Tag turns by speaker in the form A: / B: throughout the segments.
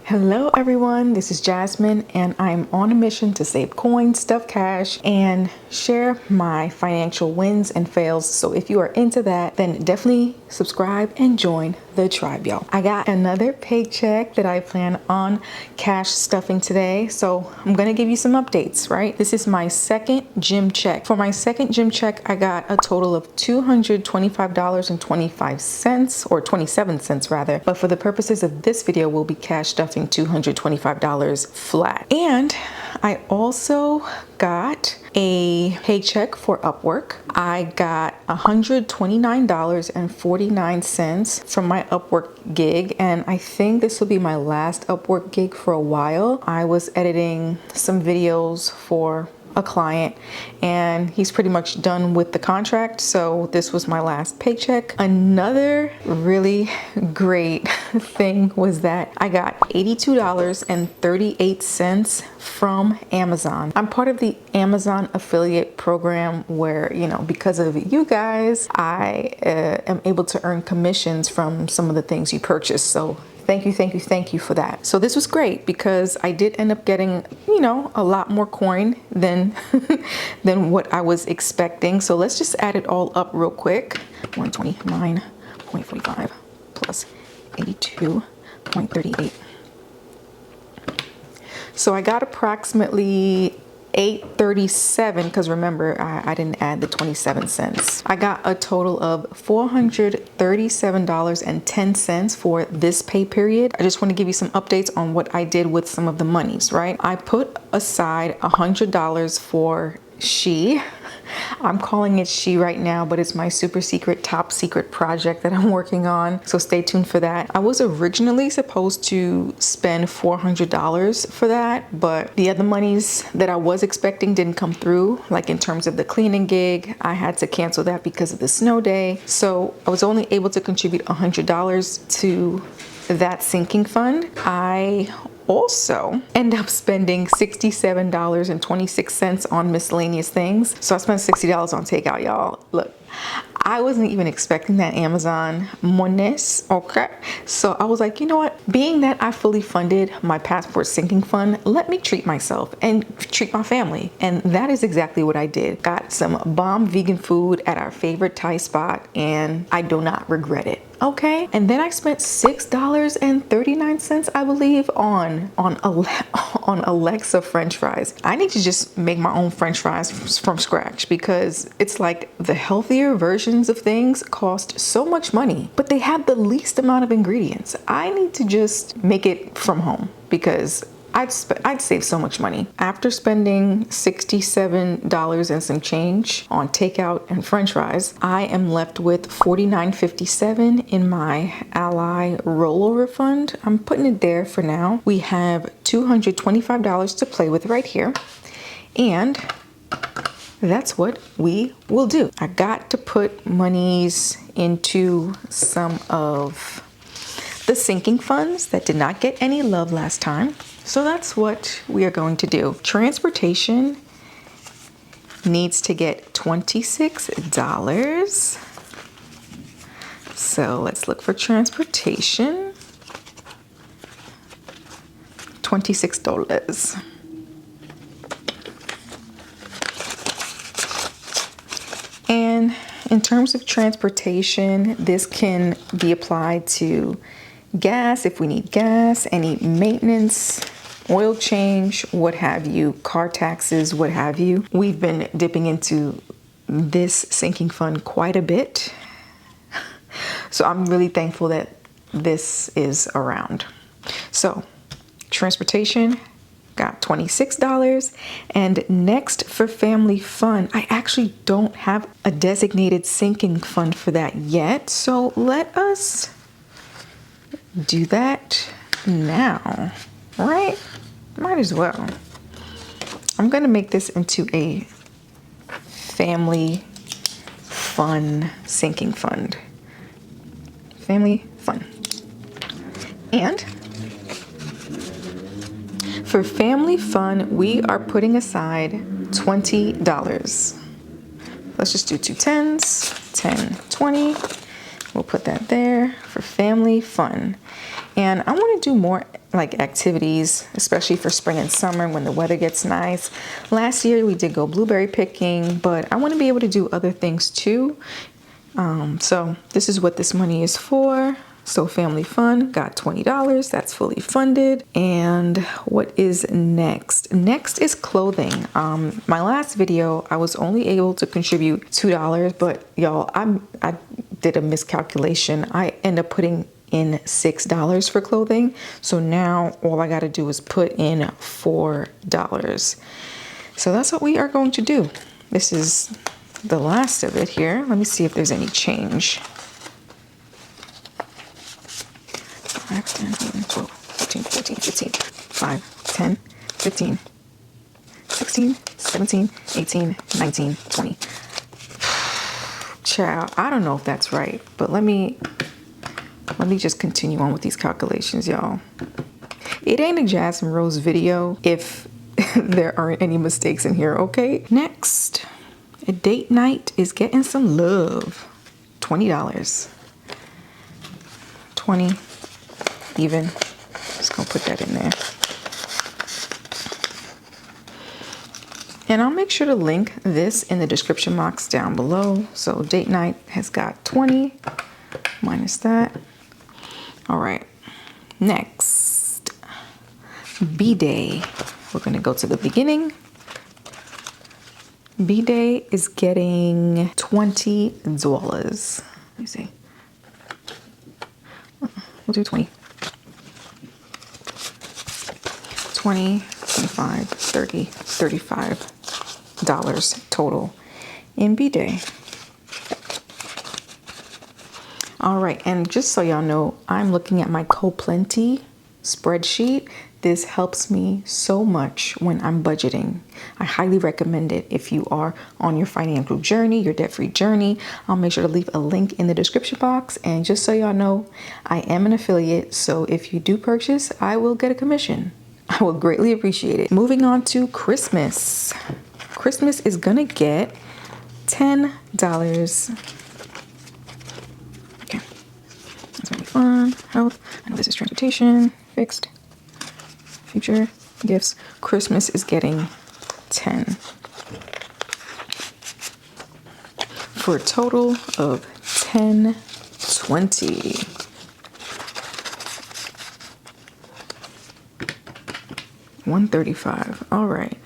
A: Hello everyone, this is Jasmine and I'm on a mission to save coins, stuff cash, and share my financial wins and fails. So if you are into that, then definitely subscribe and join the tribe, y'all. I got another paycheck that I plan on cash stuffing today. So I'm gonna give you some updates, right? This is my second gym check. For my second gym check, I got a total of $225.25 or 27 cents rather. But for the purposes of this video, we'll be cash stuffing $225 flat. And I also got a paycheck for Upwork. I got $129.49 from my Upwork gig, and I think this will be my last Upwork gig for a while. I was editing some videos for a client and he's pretty much done with the contract, so this was my last paycheck. Another really great thing was that I got $82.38 from Amazon. I'm part of the Amazon affiliate program where, you know, because of you guys, I am able to earn commissions from some of the things you purchase. So thank you for that. So this was great because I did end up getting, you know, a lot more coin than than what I was expecting. So let's just add it all up real quick. 129.45 plus 82.38. So I got approximately 837, because remember I didn't add the 27 cents. I got a total of $437.10 for this pay period. I just want to give you some updates on what I did with some of the monies, right? I put aside $100 for She. I'm calling it She right now, but it's my super secret, top secret project that I'm working on. So stay tuned for that. I was originally supposed to spend $400 for that, but the other monies that I was expecting didn't come through. Like in terms of the cleaning gig, I had to cancel that because of the snow day. So I was only able to contribute $100 to that sinking fund. I also end up spending $67.26 on miscellaneous things. So I spent $60 on takeout, y'all. Look, I wasn't even expecting that Amazon monies, okay? So I was like, you know what? Being that I fully funded my passport sinking fund, let me treat myself and treat my family. And that is exactly what I did. Got some bomb vegan food at our favorite Thai spot, and I do not regret it. Okay, and then I spent $6.39, I believe, on Alexa French fries. I need to just make my own French fries from scratch, because it's like the healthier versions of things cost so much money, but they have the least amount of ingredients. I need to just make it from home because I'd save so much money. After spending $67 and some change on takeout and French fries, I am left with $49.57 in my Ally rollover fund. I'm putting it there for now. We have $225 to play with right here, and that's what we will do. I got to put monies into some of the sinking funds that did not get any love last time. So that's what we are going to do. Transportation needs to get $26. So let's look for transportation. $26. And in terms of transportation, this can be applied to gas if we need gas, any maintenance, oil change, what have you, car taxes, what have you. We've been dipping into this sinking fund quite a bit. So I'm really thankful that this is around. So transportation got $26. And next for family fun, I actually don't have a designated sinking fund for that yet. So let us do that now, right? Might as well. I'm gonna make this into a family fun sinking fund. Family fun. And for family fun, we are putting aside $20. Let's just do two 10s, 10, 20. We'll put that there for family fun. And I want to do more like activities, especially for spring and summer when the weather gets nice. Last year we did go blueberry picking, but I want to be able to do other things too. So this is what this money is for. So family fun, got $20. That's fully funded. And what is next? Next is clothing. My last video, I was only able to contribute $2, but y'all, I did a miscalculation. I end up putting in $6 for clothing. So now all I got to do is put in $4. So that's what we are going to do. This is the last of it here. Let me see if there's any change. 5, 10, 11, 12, 13, 14, 15, 5, 10, 15, 16, 17, 18, 19, 20. Child, I don't know if that's right, but let me just continue on with these calculations, y'all. It ain't a Jasmine Rose video if there aren't any mistakes in here, okay? Next, a date night is getting some love. $20. 20 even. Just gonna put that in there. And I'll make sure to link this in the description box down below. So date night has got 20 minus that. All right, next, B-Day. We're gonna go to the beginning. B-Day is getting $20. Let me see. We'll do 20. 20, 25, 30, $35 total in B-Day. All right, and just so y'all know, I'm looking at my CoPlenty spreadsheet. This helps me so much when I'm budgeting. I highly recommend it if you are on your financial journey, your debt-free journey. I'll make sure to leave a link in the description box. And just so y'all know, I am an affiliate, so if you do purchase, I will get a commission. I will greatly appreciate it. Moving on to Christmas. Christmas is gonna get $10. Okay, that's gonna be fun. Health, I know this is transportation, fixed. Future gifts. Christmas is getting 10 for a total of 1020. $135. All right.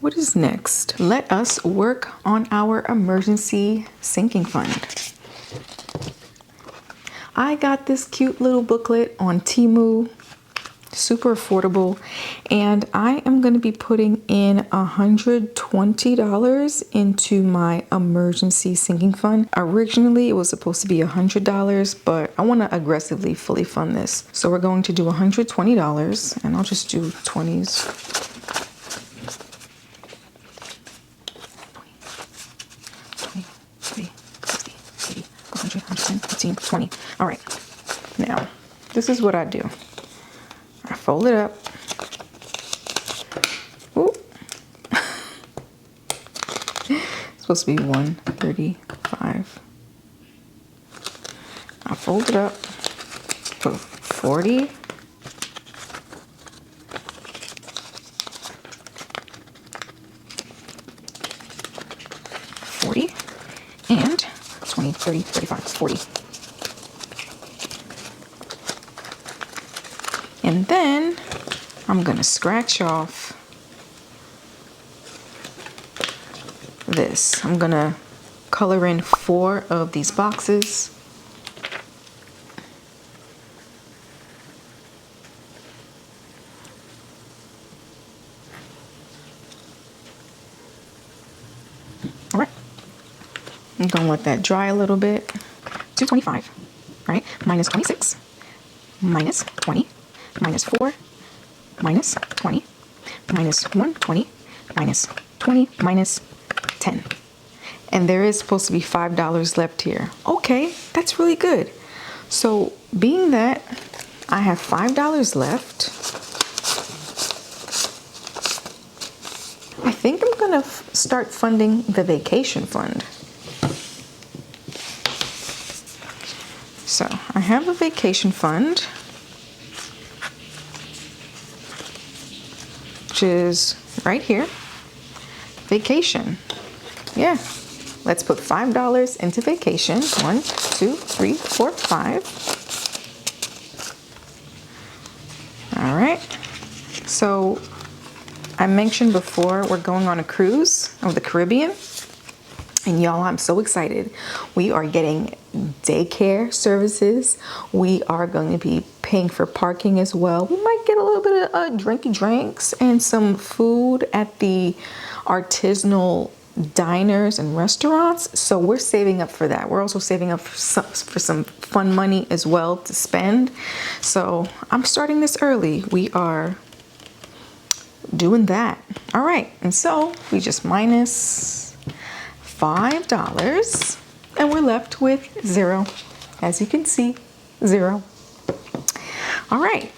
A: What is next? Let us work on our emergency sinking fund. I got this cute little booklet on Temu. Super affordable, and I am going to be putting in $120 into my emergency sinking fund. Originally it was supposed to be $100, but I want to aggressively fully fund this, so we're going to do $120, and I'll just do 20s. 20, 30, 60, 80, 100, 110, 15, 20. All right, now this is what I do. I fold it up. Ooh. It's supposed to be 135. I fold it up. Put 40. 40 and 20, 30, 35, 40. And then I'm gonna scratch off this. I'm gonna color in 4 of these boxes. All right, I'm gonna let that dry a little bit. 225, right? Minus 26, minus 20. Minus 4, minus 20, minus 120, minus 20, minus 10. And there is supposed to be $5 left here. Okay, that's really good. So being that I have $5 left, I think I'm gonna start funding the vacation fund. So I have a vacation fund, which is right here. Vacation. Yeah. Let's put $5 into vacation. 1, 2, 3, 4, 5. All right. So I mentioned before we're going on a cruise of the Caribbean. And y'all, I'm so excited. We are getting daycare services. We are going to be paying for parking as well. We might get a little bit of drinky drinks and some food at the artisanal diners and restaurants. So we're saving up for that. We're also saving up for some fun money as well to spend. So I'm starting this early. We are doing that. All right. And so we just minus $5 and we're left with 0. As you can see, 0. All right.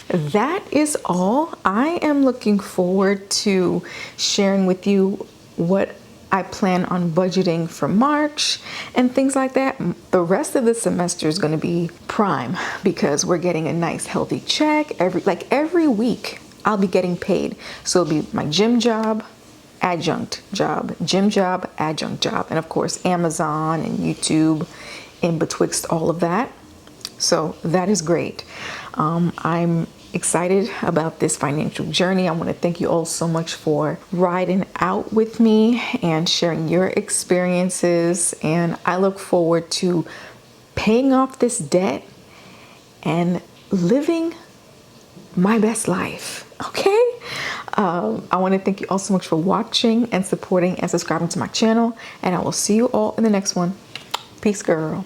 A: That is all. I am looking forward to sharing with you what I plan on budgeting for March and things like that. The rest of the semester is going to be prime because we're getting a nice healthy check every week. I'll be getting paid. So it'll be my gym job, adjunct job, gym job, adjunct job, and of course Amazon and YouTube in betwixt all of that. So that is great. I'm excited about this financial journey. I want to thank you all so much for riding out with me and sharing your experiences. And I look forward to paying off this debt and living my best life. Okay. I want to thank you all so much for watching and supporting and subscribing to my channel. And I will see you all in the next one. Peace, girl.